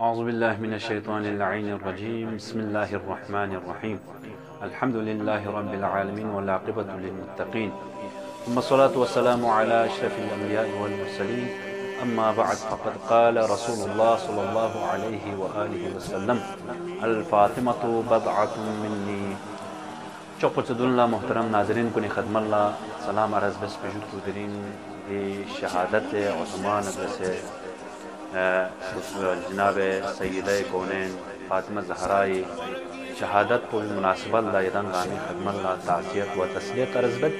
औज़ुबिल्लाहि मिनश्शैतानिर्रजीम बिस्मिल्लाहिर्रहमानिर्रहीम अल्हम्दुलिल्लाहि रब्बिल आलमीन वल आक़िबतु लिल्मुत्तक़ीन वस्सलातु वस्सलामु अला अशरफिल अंबियाइ वल मुरसलीन अम्मा बअद फ़क़द क़ाला रसूलुल्लाह सल्लल्लाहु अलैहि व आलिहि वसल्लम अल फ़ातिमतु बदअतुम मिन्नी। चौक़ुतुल्लाह मोहतरम नाज़रीन कुनि ख़दमल्लाह सलाम अर्ज़ बस पेशुकुदरीन ये शहादत उस्मान से जनाब सय्यदा कौनैन फ़ातिमा ज़हराई शहादत को मुनासिबत ला यदन गामी खदमत ला ताज़ियत व तस्लियत अर्ज़बत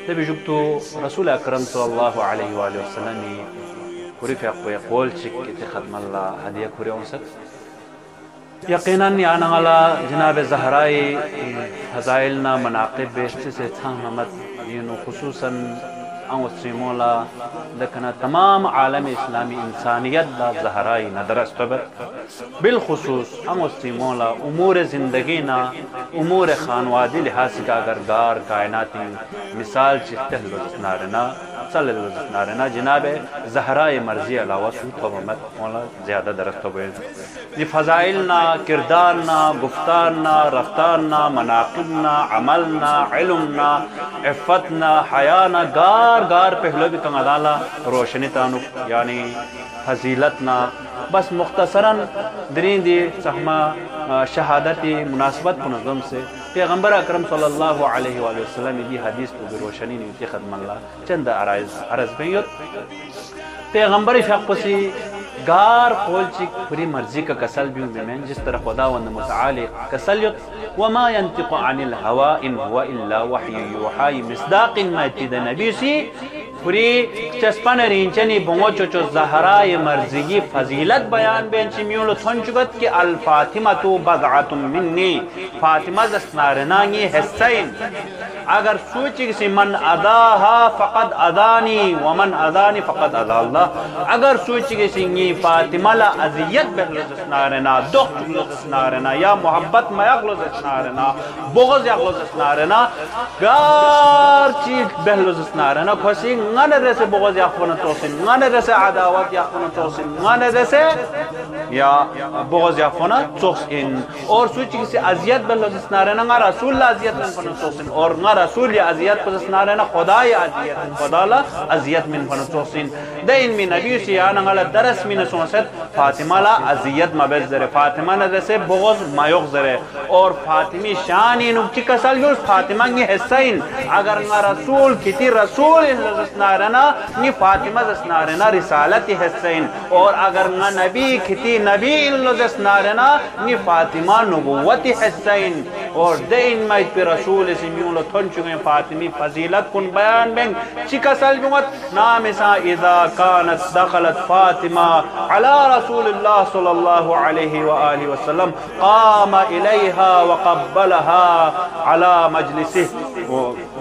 तबिजुक्तु रसूल अकरम सल्लल्लाहु अलैहि वसल्लम कुरिफ़ यक़ूल चिक के खदमत ला हदिया कुरियौसत यकीनन यानगला जनाब ज़हराई फ़ज़ाइल ना मनाक़िब बेशत से था महमद दीन खुसूसन मुस्लिमोला लखना तमाम आलम इस्लामी इंसानियत ला ज़हराई नदरस्तबर बिलखुसूस मुस्लिमोला उमूर ज़िंदगी ना उमूर खानवादी लिहाज का अगर गार कायनाती मिसाल चित्तनारना सल्लल्लाहु जनाब ज़हराई मर्जी अलावा सूत ज़्यादा दरस्तब ये फ़ज़ाइल ना किरदार ना गुफ्तार ना रफ्तार ना मनाक़िब ना अमल ना इल्म ना इफ़्फ़त ना हया ना गार गार पहलो भी कंगाला रोशनी तानु यानी फजीलत ना बस मुख्तसरन दरींदी सहमा शहादती मुनासबत पुनज़म से पैगम्बर अकरम सल्लल्लाहु अलैहि वसल्लम भी हदीस तो रोशनी नीति खदमल्ला चंद अरज़ बेयत पैगम्बर फ़क़सी गार खोलची पूरी मर्जी का कसल भी में जिस तरह खुदावंद मुतआल कसलियत वमा यंतिक़ु अनिल हवा इन हुवा इल्ला वह्यु यूहा मिस्दाक़ मा इत्तिदा नबी सी पूरी चस्पन रिंचनी बोंगो चोचो ज़हराई मर्जी फजीलत बयान बेंची म्यूलो थंचुगत के अल फातिमतु बदअतुम मिन्नी फातिमा जस्नारनांगी हिस्सैन अगर सोची किसी मन अदाहा फ़क़द अदानी वमन अदानी फ़क़द अदा अल्लाह अगर सोची किसी फातिमा ला अज़ियत बहलो जस्नारना दुख चुगलो जस्नारना या मोहब्बत मयागलो जस्नारना बुग़्ज़ यागलो जस्नारना गार चीज बहलो जस्नारना खुशी गाने रसे बुग़्ज़ याखवन तोसिन गाने रसे अदावत याखवन तोसिन गाने रसे या बुग़्ज़ याखवन तोसिन और सोची किसी अज़ियत बहलो जस्नारना गा रसूल ला अज़ियत याखवन तोसिन और गा रसूल या अज़ियत पजस्नारना खुदा या अज़ियत खुदा ला अज़ियत मिन याखवन तोसिन दइन मिन नबी से या नगला दरस मिन सोसत फातिमा ला अज़ियत मबज़रे फातिमा न रसे बुग़्ज़ मायुग़ज़रे और फातिमी शान नुक्ति कसल यूस फातिमा की हिस्सैन अगर ना रसूल किती रसूल जस्नारना नि फातिमा जस्नारना रिसालत हिस्सैन और अगर ना नबी किती नबी जस्नारना नि फातिमा नबुव्वत हिस्सैन और देन माइ पे रसूल से म्यूलो थन चुके फातिमी फजीलत कुन बयान बेंग चिकसल जुमत नाम सा इज़ा कानत दखलत फातिमा अला रसूलिल्लाह सल्लल्लाहु अलैहि व आलिहि वसल्लम क़ाम इलैहा व क़ब्बलहा अला मजलिसिह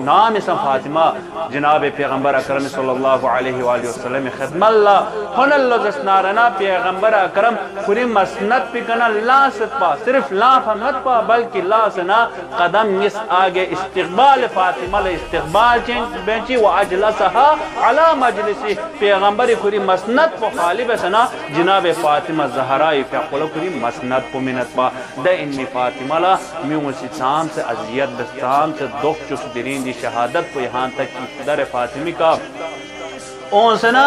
नाम सा फातिमा जनाब पैगम्बर अकरम सल्लल्लाहु अलैहि व आलिहि वसल्लम खिदमल्ला हुनल्ला जस्नारना पैगम्बर अकरम पूरी मसनद पे कना ला सतपा सिर्फ ला फमत पा बल्कि ला सना कदम इस आगे इस्तिक़बाल फातिमा ले इस्तिक़बाल चेंज बेंची व अजलसहा अला मजलिसिह पैगम्बर पूरी मसनद को खालिब सना जनाब फातिमा ज़हराई फ़क़ुल पूरी मसनद को मिनत पा द इन्नी फातिमा ला म्यूं से शाम से अज़ियत दस्ताम से दुख चुस दरीन दी शहादत को यहाँ तक की दर फातिमी का ओसना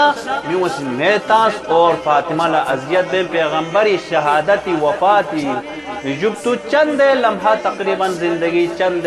म्यूं से नेतास और फातिमा ला अज़ियत बे पैगम्बरी शहादती वफ़ाती जब तो चंद लम्हा तकरीबन ज़िंदगी चंद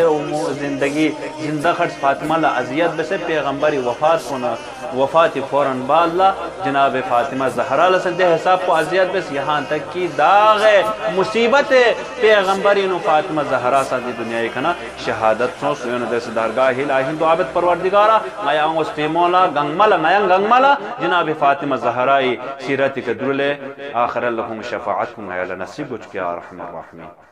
ज़िंदगी जिंदा खर्च फातिमा ला अज़ियत बसे पैगम्बरी वफ़ात होना वफ़ात फ़ौरन बाला जनाब फातिमा ज़हरा लसदे हिसाब को अज़ियत बस यहाँ तक की दाग मुसीबत पैगम्बरी नो फातिमा ज़हरा सादी दुनिया कना शहादत सो सुयन दस दरगाह हिलाहिन दुआबत परवरदिगारा नया उस्तेमोला गंगमला नया गंगमला जनाब फातिमा ज़हराई सीरत के दुले आखिर लहुम शफाअत को नया नसीब कुछ क्या रहमान